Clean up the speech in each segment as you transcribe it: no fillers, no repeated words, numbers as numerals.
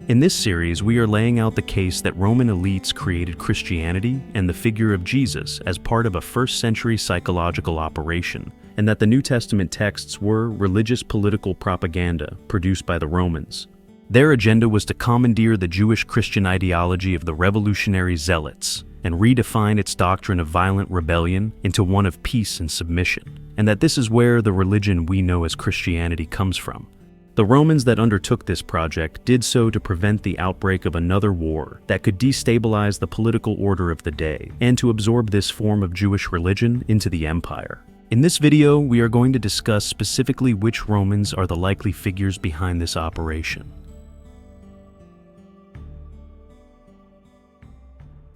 In this series, we are laying out the case that Roman elites created Christianity and the figure of Jesus as part of a first-century psychological operation, and that the New Testament texts were religious political propaganda produced by the Romans. Their agenda was to commandeer the Jewish Christian ideology of the revolutionary zealots and redefine its doctrine of violent rebellion into one of peace and submission, and that this is where the religion we know as Christianity comes from. The Romans that undertook this project did so to prevent the outbreak of another war that could destabilize the political order of the day and to absorb this form of Jewish religion into the empire. In this video, we are going to discuss specifically which Romans are the likely figures behind this operation.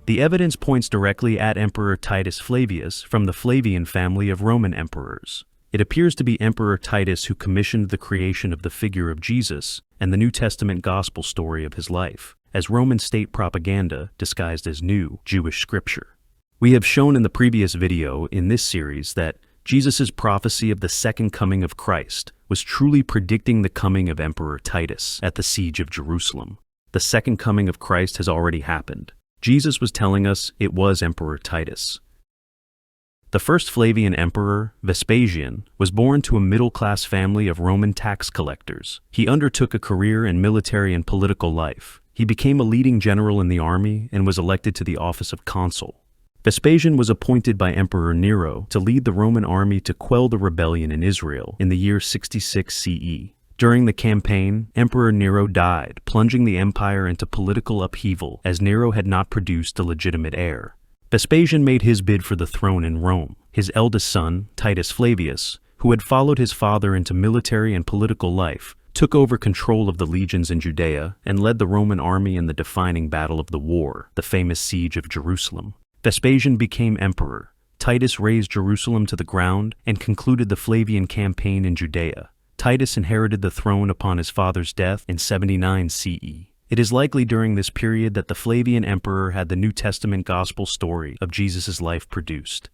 The evidence points directly at Emperor Titus Flavius from the Flavian family of Roman emperors. It appears to be Emperor Titus who commissioned the creation of the figure of Jesus and the New Testament gospel story of his life, as Roman state propaganda disguised as new Jewish scripture. We have shown in the previous video in this series that Jesus' prophecy of the second coming of Christ was truly predicting the coming of Emperor Titus at the siege of Jerusalem. The second coming of Christ has already happened. Jesus was telling us it was Emperor Titus. The first Flavian emperor, Vespasian, was born to a middle-class family of Roman tax collectors. He undertook a career in military and political life. He became a leading general in the army and was elected to the office of consul. Vespasian was appointed by Emperor Nero to lead the Roman army to quell the rebellion in Israel in the year 66 CE. During the campaign, Emperor Nero died, plunging the empire into political upheaval as Nero had not produced a legitimate heir. Vespasian made his bid for the throne in Rome. His eldest son, Titus Flavius, who had followed his father into military and political life, took over control of the legions in Judea and led the Roman army in the defining battle of the war, the famous siege of Jerusalem. Vespasian became emperor. Titus razed Jerusalem to the ground and concluded the Flavian campaign in Judea. Titus inherited the throne upon his father's death in 79 CE. It is likely during this period that the Flavian emperor had the New Testament gospel story of Jesus' life produced.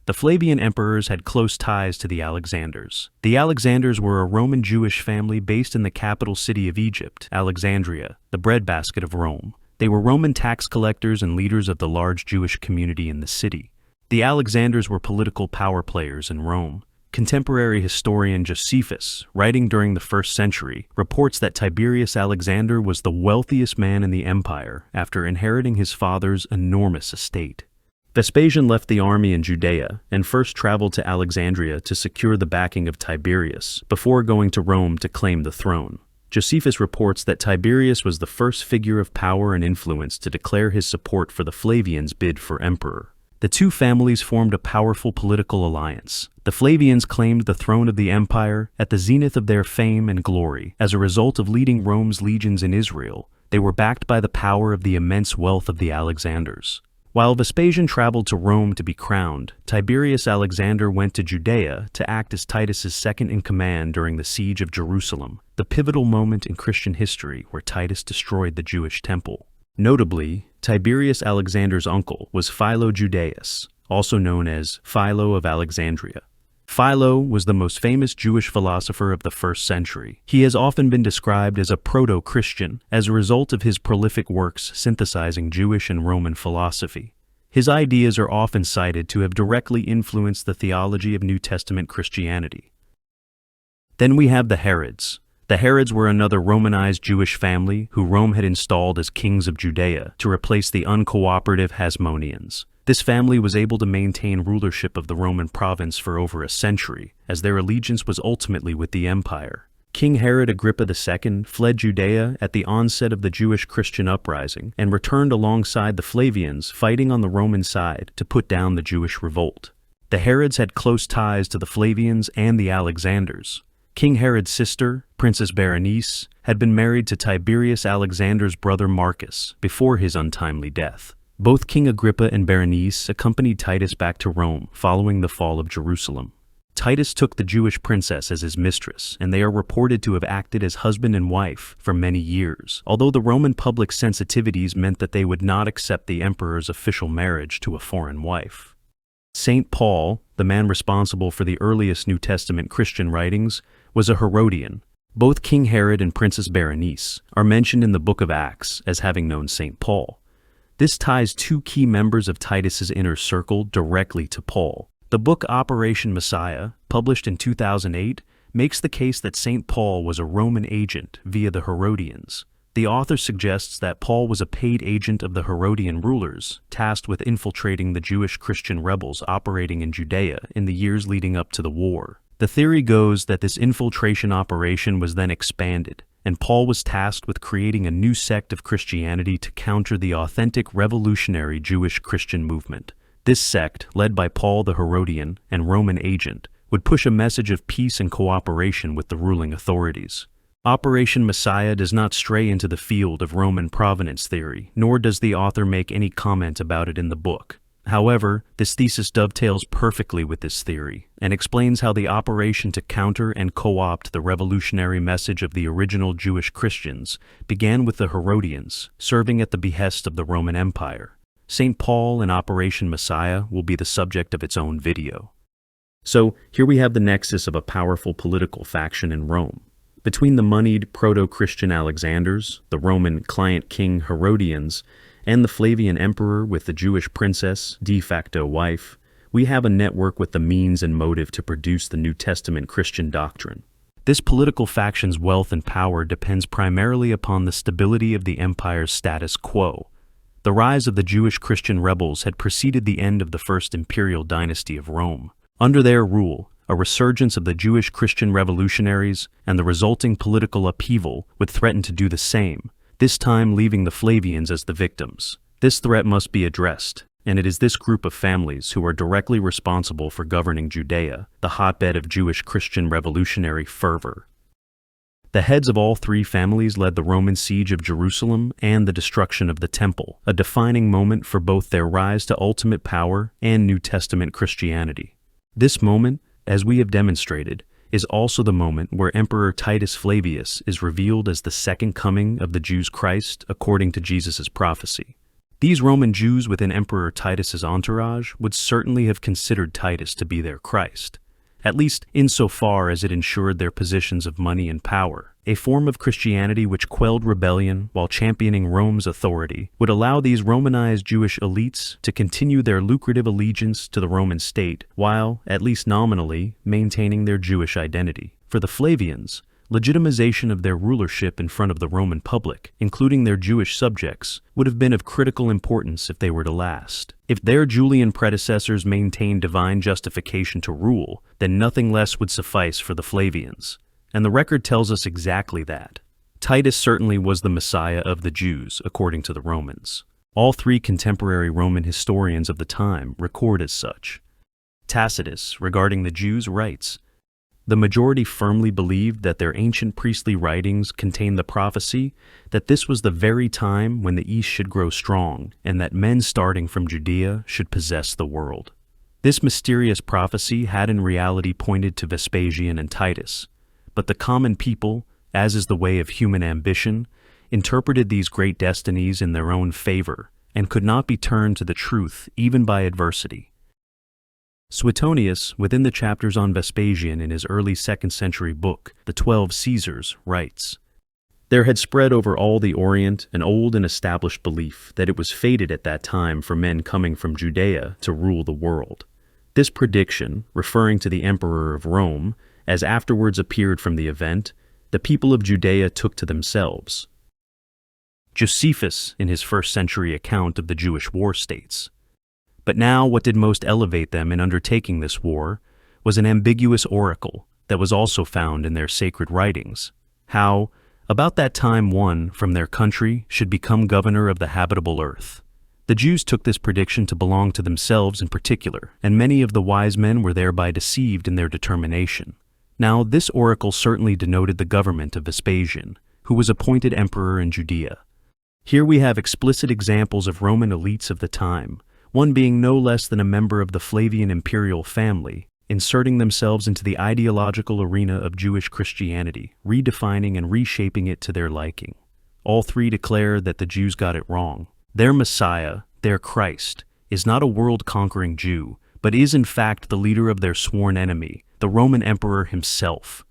The Flavian emperors had close ties to the Alexanders. The Alexanders were a Roman Jewish family based in the capital city of Egypt, Alexandria, the breadbasket of Rome. They were Roman tax collectors and leaders of the large Jewish community in the city. The Alexanders were political power players in Rome. Contemporary historian Josephus, writing during the 1st century, reports that Tiberius Alexander was the wealthiest man in the empire after inheriting his father's enormous estate. Vespasian left the army in Judea and first traveled to Alexandria to secure the backing of Tiberius before going to Rome to claim the throne. Josephus reports that Tiberius was the first figure of power and influence to declare his support for the Flavians' bid for emperor. The two families formed a powerful political alliance. The Flavians claimed the throne of the empire at the zenith of their fame and glory. As a result of leading Rome's legions in Israel, they were backed by the power of the immense wealth of the Alexanders. While Vespasian traveled to Rome to be crowned, Tiberius Alexander went to Judea to act as Titus's second-in-command during the siege of Jerusalem, the pivotal moment in Christian history where Titus destroyed the Jewish temple. Notably, Tiberius Alexander's uncle was Philo Judaeus, also known as Philo of Alexandria. Philo was the most famous Jewish philosopher of the 1st century. He has often been described as a proto-Christian as a result of his prolific works synthesizing Jewish and Roman philosophy. His ideas are often cited to have directly influenced the theology of New Testament Christianity. Then we have the Herods. The Herods were another Romanized Jewish family who Rome had installed as kings of Judea to replace the uncooperative Hasmoneans. This family was able to maintain rulership of the Roman province for over a century, as their allegiance was ultimately with the empire. King Herod Agrippa II fled Judea at the onset of the Jewish Christian uprising and returned alongside the Flavians, fighting on the Roman side to put down the Jewish revolt. The Herods had close ties to the Flavians and the Alexanders. King Herod's sister, Princess Berenice, had been married to Tiberius Alexander's brother Marcus before his untimely death. Both King Agrippa and Berenice accompanied Titus back to Rome following the fall of Jerusalem. Titus took the Jewish princess as his mistress, and they are reported to have acted as husband and wife for many years, although the Roman public sensitivities meant that they would not accept the emperor's official marriage to a foreign wife. St. Paul, the man responsible for the earliest New Testament Christian writings, was a Herodian. Both King Herod and Princess Berenice are mentioned in the book of Acts as having known St. Paul. This ties two key members of Titus's inner circle directly to Paul. The book Operation Messiah, published in 2008, makes the case that St. Paul was a Roman agent via the Herodians. The author suggests that Paul was a paid agent of the Herodian rulers, tasked with infiltrating the Jewish Christian rebels operating in Judea in the years leading up to the war. The theory goes that this infiltration operation was then expanded, and Paul was tasked with creating a new sect of Christianity to counter the authentic revolutionary Jewish Christian movement. This sect, led by Paul the Herodian and Roman agent, would push a message of peace and cooperation with the ruling authorities. Operation Messiah does not stray into the field of Romance Provenance Theory, nor does the author make any comment about it in the book. However, this thesis dovetails perfectly with this theory, and explains how the operation to counter and co-opt the revolutionary message of the original Jewish Christians began with the Herodians, serving at the behest of the Roman Empire. St. Paul and Operation Messiah will be the subject of its own video. So, here we have the nexus of a powerful political faction in Rome. Between the moneyed proto-Christian Alexanders, the Roman client king Herodians, and the Flavian Emperor with the Jewish princess, de facto wife, we have a network with the means and motive to produce the New Testament Christian doctrine. This political faction's wealth and power depends primarily upon the stability of the empire's status quo. The rise of the Jewish Christian rebels had preceded the end of the first imperial dynasty of Rome. Under their rule, a resurgence of the Jewish Christian revolutionaries and the resulting political upheaval would threaten to do the same, this time leaving the Flavians as the victims. This threat must be addressed, and it is this group of families who are directly responsible for governing Judea, the hotbed of Jewish Christian revolutionary fervor. The heads of all three families led the Roman siege of Jerusalem and the destruction of the Temple, a defining moment for both their rise to ultimate power and New Testament Christianity. This moment, as we have demonstrated, is also the moment where Emperor Titus Flavius is revealed as the second coming of the Jews' Christ according to Jesus' prophecy. These Roman Jews within Emperor Titus's entourage would certainly have considered Titus to be their Christ, at least insofar as it ensured their positions of money and power. A form of Christianity which quelled rebellion while championing Rome's authority would allow these Romanized Jewish elites to continue their lucrative allegiance to the Roman state while, at least nominally, maintaining their Jewish identity. For the Flavians, legitimization of their rulership in front of the Roman public, including their Jewish subjects, would have been of critical importance if they were to last. If their Julian predecessors maintained divine justification to rule, then nothing less would suffice for the Flavians. And the record tells us exactly that. Titus certainly was the Messiah of the Jews, according to the Romans. All three contemporary Roman historians of the time record as such. Tacitus, regarding the Jews, writes, "The majority firmly believed that their ancient priestly writings contained the prophecy that this was the very time when the East should grow strong, and that men starting from Judea should possess the world." This mysterious prophecy had in reality pointed to Vespasian and Titus, but the common people, as is the way of human ambition, interpreted these great destinies in their own favor, and could not be turned to the truth even by adversity. Suetonius, within the chapters on Vespasian in his early 2nd century book, The 12 Caesars, writes, "There had spread over all the Orient an old and established belief that it was fated at that time for men coming from Judea to rule the world. This prediction, referring to the Emperor of Rome, as afterwards appeared from the event, the people of Judea took to themselves." Josephus, in his 1st century account of the Jewish war, states, "But now what did most elevate them in undertaking this war was an ambiguous oracle that was also found in their sacred writings, how, about that time one from their country should become governor of the habitable earth. The Jews took this prediction to belong to themselves in particular, and many of the wise men were thereby deceived in their determination. Now, this oracle certainly denoted the government of Vespasian, who was appointed emperor in Judea. Here we have explicit examples of Roman elites of the time, one being no less than a member of the Flavian imperial family, inserting themselves into the ideological arena of Jewish Christianity, redefining and reshaping it to their liking. All three declare that the Jews got it wrong. Their Messiah, their Christ, is not a world-conquering Jew, but is in fact the leader of their sworn enemy, the Roman emperor himself.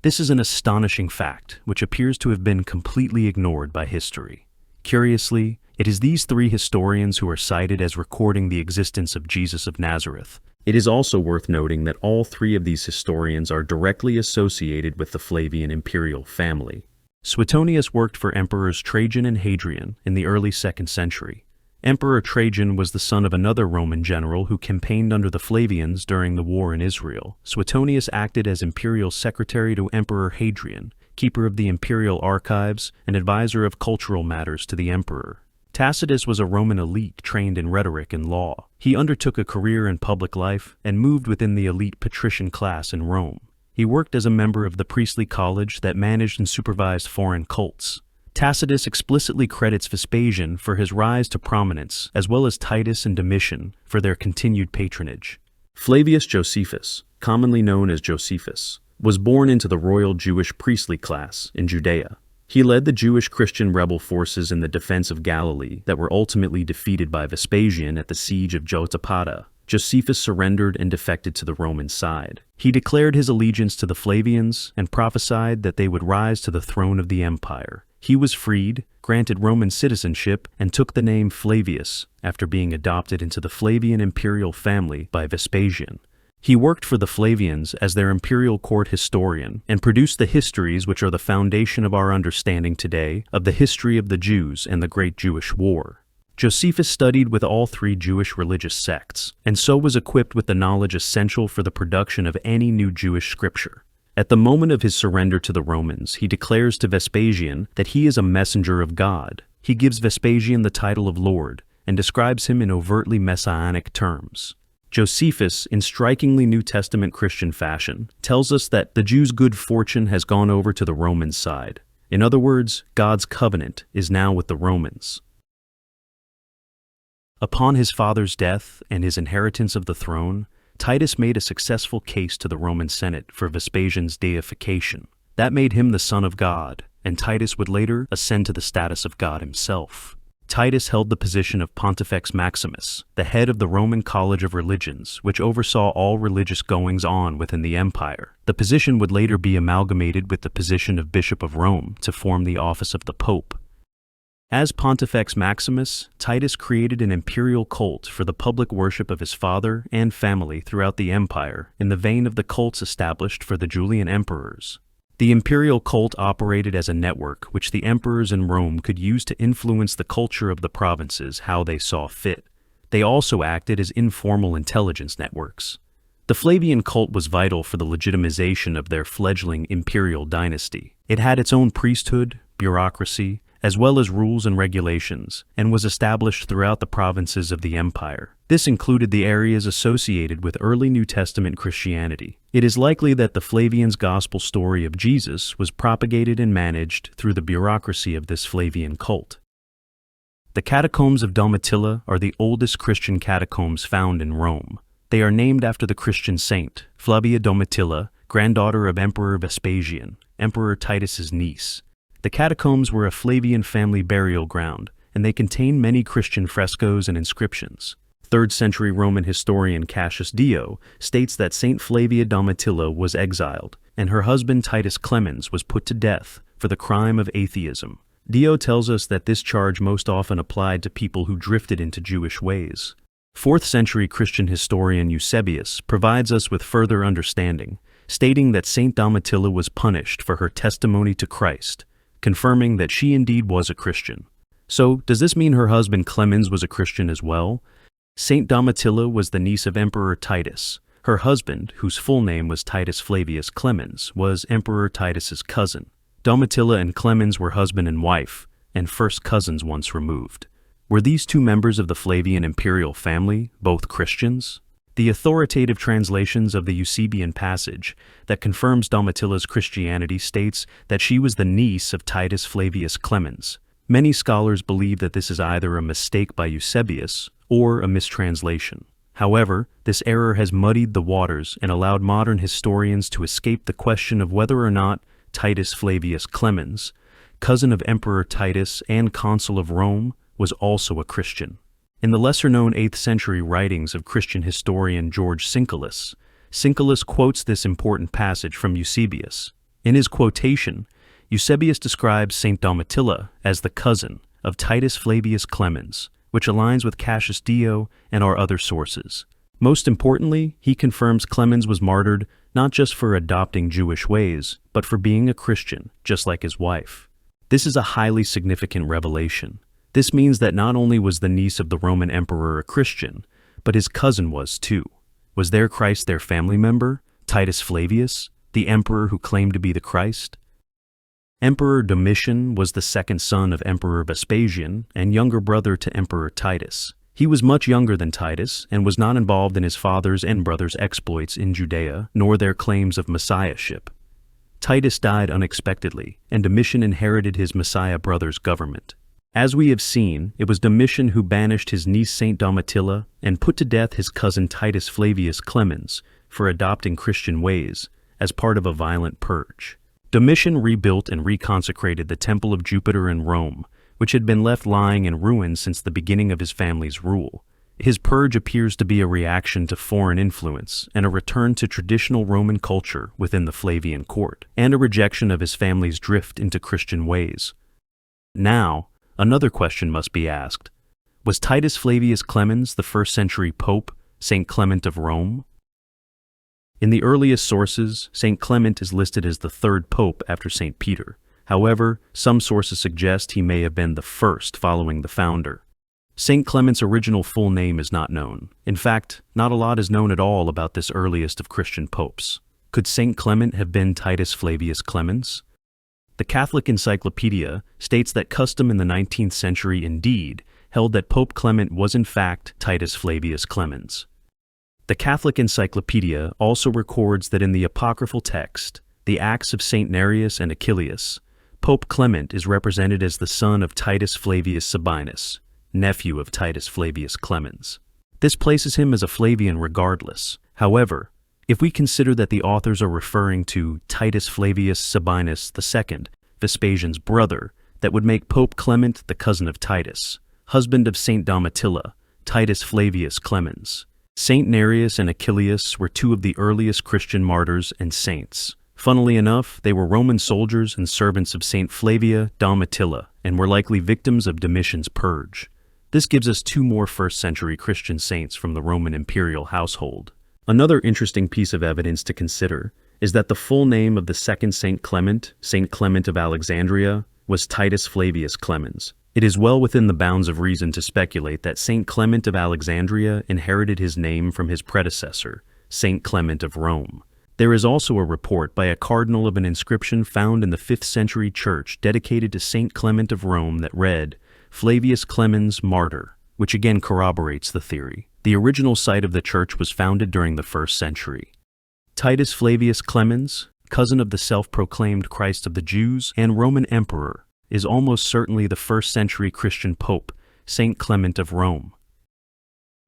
This is an astonishing fact, which appears to have been completely ignored by history. Curiously, it is these three historians who are cited as recording the existence of Jesus of Nazareth. It is also worth noting that all three of these historians are directly associated with the Flavian imperial family. Suetonius worked for emperors Trajan and Hadrian in the early 2nd century. Emperor Trajan was the son of another Roman general who campaigned under the Flavians during the war in Israel. Suetonius acted as imperial secretary to Emperor Hadrian, keeper of the imperial archives, and advisor of cultural matters to the emperor. Tacitus was a Roman elite trained in rhetoric and law. He undertook a career in public life and moved within the elite patrician class in Rome. He worked as a member of the priestly college that managed and supervised foreign cults. Tacitus explicitly credits Vespasian for his rise to prominence, as well as Titus and Domitian for their continued patronage. Flavius Josephus, commonly known as Josephus, was born into the royal Jewish priestly class in Judea. He led the Jewish Christian rebel forces in the defense of Galilee that were ultimately defeated by Vespasian at the siege of Jotapata. Josephus surrendered and defected to the Roman side. He declared his allegiance to the Flavians and prophesied that they would rise to the throne of the empire. He was freed, granted Roman citizenship, and took the name Flavius after being adopted into the Flavian imperial family by Vespasian. He worked for the Flavians as their imperial court historian and produced the histories which are the foundation of our understanding today of the history of the Jews and the Great Jewish War. Josephus studied with all three Jewish religious sects, and so was equipped with the knowledge essential for the production of any new Jewish scripture. At the moment of his surrender to the Romans, he declares to Vespasian that he is a messenger of God. He gives Vespasian the title of Lord and describes him in overtly messianic terms. Josephus, in strikingly New Testament Christian fashion, tells us that the Jews' good fortune has gone over to the Roman side. In other words, God's covenant is now with the Romans. Upon his father's death and his inheritance of the throne, Titus made a successful case to the Roman Senate for Vespasian's deification. That made him the son of God, and Titus would later ascend to the status of God himself. Titus held the position of Pontifex Maximus, the head of the Roman College of Religions, which oversaw all religious goings-on within the empire. The position would later be amalgamated with the position of Bishop of Rome to form the office of the Pope. As Pontifex Maximus, Titus created an imperial cult for the public worship of his father and family throughout the empire in the vein of the cults established for the Julian emperors. The imperial cult operated as a network which the emperors in Rome could use to influence the culture of the provinces how they saw fit. They also acted as informal intelligence networks. The Flavian cult was vital for the legitimization of their fledgling imperial dynasty. It had its own priesthood, bureaucracy, as well as rules and regulations, and was established throughout the provinces of the empire. This included the areas associated with early New Testament Christianity. It is likely that the Flavians' gospel story of Jesus was propagated and managed through the bureaucracy of this Flavian cult. The catacombs of Domitilla are the oldest Christian catacombs found in Rome. They are named after the Christian saint, Flavia Domitilla, granddaughter of Emperor Vespasian, Emperor Titus's niece. The catacombs were a Flavian family burial ground, and they contain many Christian frescoes and inscriptions. 3rd century Roman historian Cassius Dio states that Saint Flavia Domitilla was exiled, and her husband Titus Clemens was put to death for the crime of atheism. Dio tells us that this charge most often applied to people who drifted into Jewish ways. 4th century Christian historian Eusebius provides us with further understanding, stating that Saint Domitilla was punished for her testimony to Christ, confirming that she indeed was a Christian. So, does this mean her husband Clemens was a Christian as well? Saint Domitilla was the niece of Emperor Titus. Her husband, whose full name was Titus Flavius Clemens, was Emperor Titus's cousin. Domitilla and Clemens were husband and wife, and first cousins once removed. Were these two members of the Flavian imperial family both Christians? The authoritative translations of the Eusebian passage that confirms Domitilla's Christianity states that she was the niece of Titus Flavius Clemens. Many scholars believe that this is either a mistake by Eusebius or a mistranslation. However, this error has muddied the waters and allowed modern historians to escape the question of whether or not Titus Flavius Clemens, cousin of Emperor Titus and consul of Rome, was also a Christian. In the lesser-known 8th century writings of Christian historian George Syncellus, Syncellus quotes this important passage from Eusebius. In his quotation, Eusebius describes Saint Domitilla as the cousin of Titus Flavius Clemens, which aligns with Cassius Dio and our other sources. Most importantly, he confirms Clemens was martyred not just for adopting Jewish ways, but for being a Christian, just like his wife. This is a highly significant revelation. This means that not only was the niece of the Roman emperor a Christian, but his cousin was too. Was their Christ their family member, Titus Flavius, the emperor who claimed to be the Christ? Emperor Domitian was the second son of Emperor Vespasian and younger brother to Emperor Titus. He was much younger than Titus and was not involved in his father's and brother's exploits in Judea, nor their claims of messiahship. Titus died unexpectedly, and Domitian inherited his Messiah brother's government. As we have seen, it was Domitian who banished his niece Saint Domitilla and put to death his cousin Titus Flavius Clemens for adopting Christian ways as part of a violent purge. Domitian rebuilt and reconsecrated the Temple of Jupiter in Rome, which had been left lying in ruins since the beginning of his family's rule. His purge appears to be a reaction to foreign influence and a return to traditional Roman culture within the Flavian court, and a rejection of his family's drift into Christian ways. Now, another question must be asked. Was Titus Flavius Clemens the first-century pope, Saint Clement of Rome? In the earliest sources, Saint Clement is listed as the third pope after Saint Peter. However, some sources suggest he may have been the first following the founder. Saint Clement's original full name is not known. In fact, not a lot is known at all about this earliest of Christian popes. Could Saint Clement have been Titus Flavius Clemens? The Catholic Encyclopedia states that custom in the 19th century indeed held that Pope Clement was in fact Titus Flavius Clemens. The Catholic Encyclopedia also records that in the apocryphal text, the Acts of Saint Nereus and Achilles, Pope Clement is represented as the son of Titus Flavius Sabinus, nephew of Titus Flavius Clemens. This places him as a Flavian regardless. However, if we consider that the authors are referring to Titus Flavius Sabinus II, Vespasian's brother, that would make Pope Clement the cousin of Titus, husband of Saint Domitilla, Titus Flavius Clemens. Saint Nereus and Achilles were two of the earliest Christian martyrs and saints. Funnily enough, they were Roman soldiers and servants of Saint Flavia Domitilla and were likely victims of Domitian's purge. This gives us two more first-century Christian saints from the Roman imperial household. Another interesting piece of evidence to consider is that the full name of the second Saint Clement of Alexandria, was Titus Flavius Clemens. It is well within the bounds of reason to speculate that Saint Clement of Alexandria inherited his name from his predecessor, Saint Clement of Rome. There is also a report by a cardinal of an inscription found in the 5th century church dedicated to Saint Clement of Rome that read, Flavius Clemens, Martyr, which again corroborates the theory. The original site of the church was founded during the 1st century. Titus Flavius Clemens, cousin of the self-proclaimed Christ of the Jews and Roman emperor, is almost certainly the 1st century Christian pope, Saint Clement of Rome.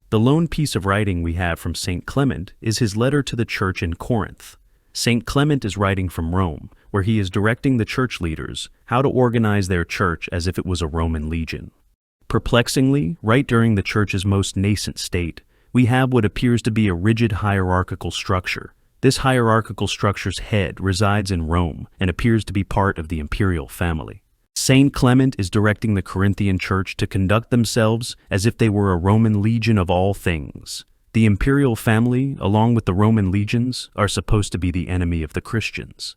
The lone piece of writing we have from Saint Clement is his letter to the church in Corinth. Saint Clement is writing from Rome, where he is directing the church leaders how to organize their church as if it was a Roman legion. Perplexingly, right during the church's most nascent state, we have what appears to be a rigid hierarchical structure. This hierarchical structure's head resides in Rome and appears to be part of the imperial family. Saint Clement is directing the Corinthian church to conduct themselves as if they were a Roman legion of all things. The imperial family, along with the Roman legions, are supposed to be the enemy of the Christians.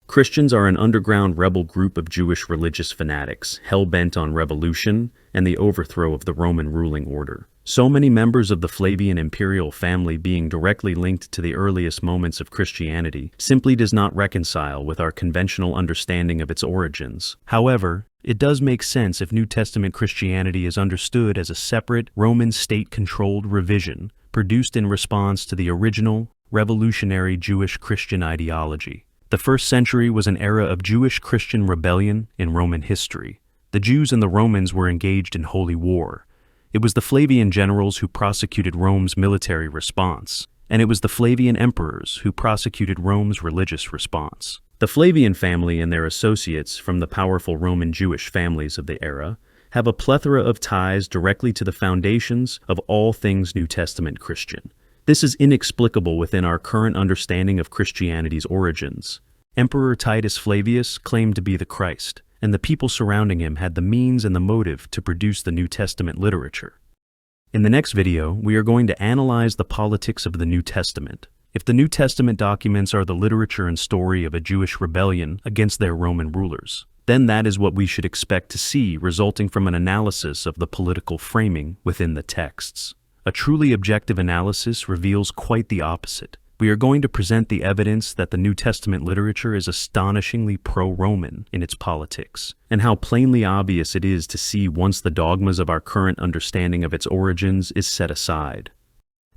Christians are an underground rebel group of Jewish religious fanatics, hell-bent on revolution and the overthrow of the Roman ruling order. So many members of the Flavian imperial family being directly linked to the earliest moments of Christianity simply does not reconcile with our conventional understanding of its origins. However, it does make sense if New Testament Christianity is understood as a separate, Roman state-controlled revision produced in response to the original, revolutionary Jewish Christian ideology. The 1st century was an era of Jewish Christian rebellion in Roman history. The Jews and the Romans were engaged in holy war. It was the Flavian generals who prosecuted Rome's military response, and it was the Flavian Emperors who prosecuted Rome's religious response. The Flavian family and their associates from the powerful Roman Jewish families of the era have a plethora of ties directly to the foundations of all things New Testament Christian. This is inexplicable within our current understanding of Christianity's origins. Emperor Titus Flavius claimed to be the Christ, and the people surrounding him had the means and the motive to produce the New Testament literature. In the next video, we are going to analyze the politics of the New Testament. If the New Testament documents are the literature and story of a Jewish rebellion against their Roman rulers, then that is what we should expect to see resulting from an analysis of the political framing within the texts. A truly objective analysis reveals quite the opposite. We are going to present the evidence that the New Testament literature is astonishingly pro-Roman in its politics, and how plainly obvious it is to see once the dogmas of our current understanding of its origins is set aside.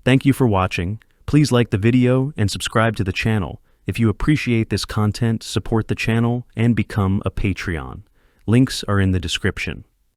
Thank you for watching. Please like the video and subscribe to the channel. If you appreciate this content, support the channel and become a Patreon. Links are in the description.